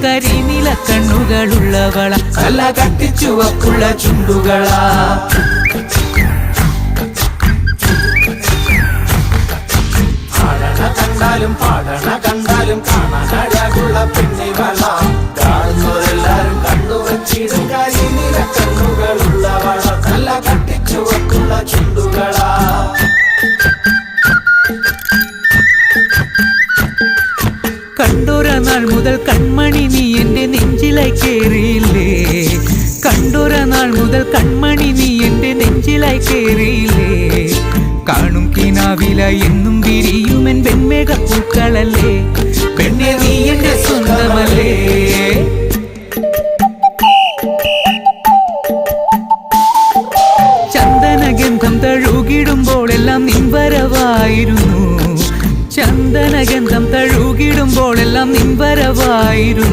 കരിനില കണ്ണുകളുള്ളവള നല്ല കട്ടിച്ചുവപ്പുള്ള ചുണ്ടുകളാ പാടണ കണ്ടാലും കാണാൻ അഴകുള്ള പെണ്ണിവള കാണുന്നവരെല്ലാരും കണ്ടുവച്ചിടും കരിനില കണ്ണുകളുള്ളവള നല്ല കട്ടിച്ചുവപ്പുള്ള ചുണ്ടുകളാ കണ്ടൊര നാൾ മുതൽ കൺമണി നീ എന്റെ നെഞ്ചിലായി കേറിയില്ലേ കണ്ടൊര നാൾ മുതൽ കൺമണി നീ എന്റെ നെഞ്ചിലായി കേറിയില്ലേ കാണും കിനാവില എന്നും വിരിയുമെൻ വെൺമേഘപ്പൂക്കളല്ലേ പെണ്ണെ നീ എന്റെ സ്വന്തമല്ലേ ചന്ദനഗന്ധം തഴുകിടുമ്പോൾ എല്ലാം നിൻവരവായിരുന്നു ചന്ദനഗന്ധം തഴുകിടുമ്പോൾ എല്ലാം നിൻവരവായിരുന്നു